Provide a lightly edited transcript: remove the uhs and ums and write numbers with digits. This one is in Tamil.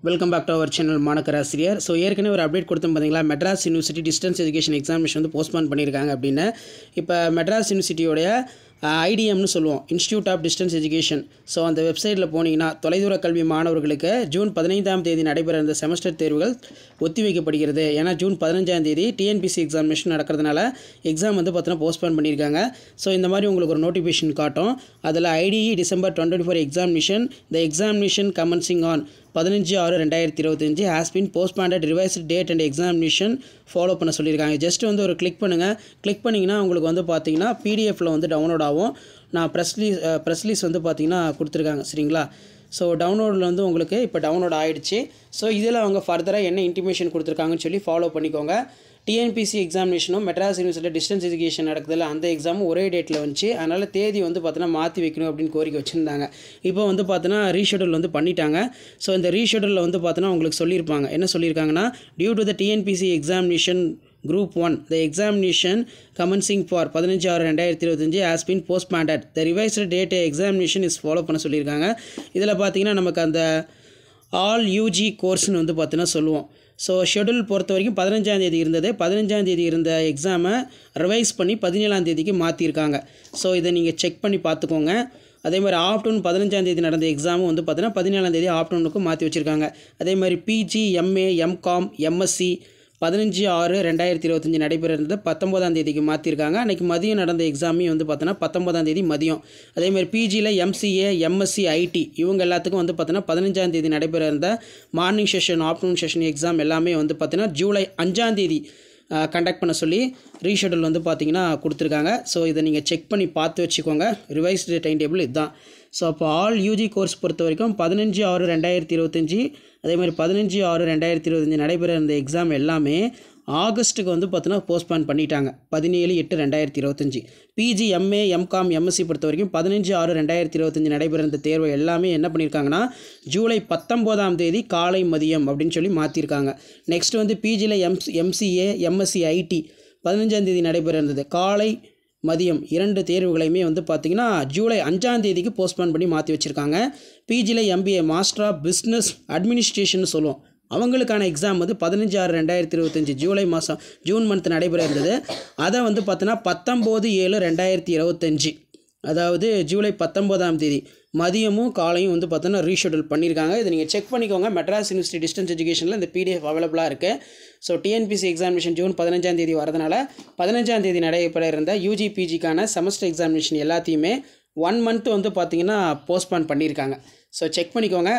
Welcome back to our channel மாணக்கராசிரியர். ஸோ ஏற்கனவே ஒரு அப்டேட் கொடுத்தோம் பார்த்தீங்களா, Madras university distance education examination வந்து போஸ்ட்பான் பண்ணியிருக்காங்க அப்படின்னு. இப்போ மெட்ராஸ் யூனிவர்சிட்டியோடைய ஐடிஎம்னு சொல்லுவோம், institute of distance education. So அந்த வெப்சைட்டில் போனீங்கன்னா தொலைதூர கல்வி மாணவர்களுக்கு ஜூன் 15ஆம் தேதி நடைபெற இருந்த செமஸ்டர் தேர்வுகள் ஒத்தி வைக்கப்படுகிறது. ஏன்னா ஜூன் 15ஆம் தேதி டிஎன்பிசி எக்ஸாமினேஷன் நடக்கிறதுனால எக்ஸாம் வந்து பார்த்தீங்கன்னா போஸ்ட்பான் பண்ணியிருக்காங்க. ஸோ இந்த மாதிரி உங்களுக்கு ஒரு நோட்டிஃபிகேஷன் காட்டும். அதில் ITE December 2024 examination the examination commencing on 15/6/2025 has been postponed revised date and examination follow பண்ண சொல்லியிருக்காங்க. ஜஸ்ட் வந்து ஒரு கிளிக் பண்ணுங்கள். கிளிக் பண்ணிங்கன்னா உங்களுக்கு வந்து பார்த்தீங்கன்னா பிடிஎஃப்பில் வந்து டவுன்லோட் ஆகும். நான் ப்ரெஸ்லீஸ் வந்து பார்த்தீங்கன்னா கொடுத்துருக்காங்க, சரிங்களா? ஸோ டவுன்லோடில் வந்து உங்களுக்கு இப்போ டவுன்லோட் ஆகிடுச்சு. ஸோ இதில் அவங்க ஃபர்தராக என்ன இன்டிமேஷன் கொடுத்துருக்காங்கன்னு சொல்லி ஃபாலோ பண்ணிக்கோங்க. டிஎன்பிசி எக்ஸாமினேஷனும் மெட்ராஸ் யூனிவர்சிட்டி டிஸ்டன்ஸ் எஜுகேஷன் நடக்குதில்ல, அந்த எக்ஸாமும் ஒரே டேட்டில் வந்துச்சு. அதனால் தேதி வந்து பார்த்தீங்கன்னா மாற்றி வைக்கணும் அப்படின்னு கோரிக்கை வச்சுருந்தாங்க. இப்போ வந்து பார்த்தீங்கன்னா ரீஷெடியூல் வந்து பண்ணிட்டாங்க. ஸோ இந்த ரீஷெடியூலில் வந்து பார்த்தீங்கன்னா உங்களுக்கு சொல்லியிருப்பாங்க. என்ன சொல்லியிருக்காங்கன்னா, due to the TNPSC examination Group 1, the examination commencing for 15/6/2025 has been postponed. The revised date examination is follow பண்ண சொல்லியிருக்காங்க. இதில் பார்த்தீங்கன்னா நமக்கு அந்த ஆல் யூஜி கோர்ஸ்னு வந்து பார்த்தீங்கன்னா சொல்லுவோம். ஸோ ஷெடியூல் பொறுத்த வரைக்கும் 15ஆம் தேதி இருந்தது. 15ஆம் தேதி இருந்த எக்ஸாமை ரிவைஸ் பண்ணி 17ஆம் தேதிக்கு மாற்றிருக்காங்க. ஸோ இதை நீங்கள் செக் பண்ணி பார்த்துக்கோங்க. அதே மாதிரி ஆஃப்டர்நூன் 15ஆம் தேதி நடந்த எக்ஸாமும் வந்து பார்த்தீங்கன்னா 17ஆம் தேதி ஆஃப்டர்நூனுக்கு மாற்றி வச்சுருக்காங்க. அதே மாதிரி பிஜி, எம்ஏ, எம்காம், எம்எஸ்சி 15/6/2025 நடைபெற இருந்தது 19ஆம் தேதிக்கு மாற்றிருக்காங்க. அன்றைக்கி மதியம் நடந்த எக்ஸாமே வந்து பார்த்தோன்னா 19ஆம் தேதி மதியம். அதேமாதிரி பிஜியில் எம்சிஏ, எம்எஸ்சி, ஐடி இவங்க எல்லாத்துக்கும் வந்து பார்த்தோன்னா 15ஆம் தேதி நடைபெற இருந்த morning session, afternoon session exam எல்லாமே வந்து பார்த்தீங்கன்னா ஜூலை 5ஆம் தேதி கண்டக்ட் பண்ண சொல்லி ரீஷெடியூல் வந்து பார்த்தீங்கன்னா கொடுத்துருக்காங்க. ஸோ இதை நீங்கள் செக் பண்ணி பார்த்து வச்சுக்கோங்க. ரிவைஸ்டு டைம் டேபிள் இதுதான். ஸோ அப்போ ஆல் யூஜி கோர்ஸ் பொறுத்த வரைக்கும் 15/6/2025 அதே மாதிரி 15/6/2025 நடைபெற இருந்த எக்ஸாம் எல்லாமே ஆகஸ்ட்டுக்கு வந்து பார்த்தீங்கன்னா போஸ்ட்பான் பண்ணிட்டாங்க. 17/8/2025. பிஜி, எம்ஏ, எம்காம், எம்எஸ்சி பொறுத்த வரைக்கும் 15/6/2025 நடைபெற இருந்த தேர்வு எல்லாமே என்ன பண்ணியிருக்காங்கன்னா ஜூலை 19ஆம் தேதி காலை மதியம் அப்படின்னு சொல்லி மாற்றிருக்காங்க. நெக்ஸ்ட் வந்து பிஜியில் எம்சிஏ, எம்எஸ்சி, ஐடி 15ஆம் தேதி நடைபெற இருந்தது காலை மதியம் 2 தேர்வுகளையுமே வந்து பார்த்திங்கன்னா ஜூலை 5ஆம் தேதிக்கு போஸ்ட்பான் பண்ணி மாற்றி வச்சுருக்காங்க. பிஜியில் MBA, master of business administration சொல்லுவோம், அவங்களுக்கான எக்ஸாம் வந்து 15/6/2025 ஜூன் மந்த் நடைபெற இருந்தது. அதை வந்து பார்த்தோன்னா 19/7/2025 அதாவது ஜூலை 19ஆம் தேதி மதியமும் காலையும் வந்து பார்த்தோன்னா ரீஷெடியூல் பண்ணியிருக்காங்க. இதை நீங்கள் செக் பண்ணிக்கோங்க. மெட்ராஸ் யூனிவர்சிட்டி டிஸ்டன்ஸ் எஜுகேஷனில் இந்த பிடிஎஃப் அவைலபிளாக இருக்குது. ஸோ டிஎன்பிசி எக்ஸாமினேஷன் ஜூன் 15ஆம் தேதி வரதுனால 15ஆம் தேதி நடைபெற இருந்த யூஜி, பிஜிக்கான செமஸ்டர் எக்ஸாமினேஷன் எல்லாத்தையுமே 1 மந்த் வந்து பார்த்திங்கன்னா போஸ்ட்பான் பண்ணியிருக்காங்க. ஸோ செக் பண்ணிக்கோங்க.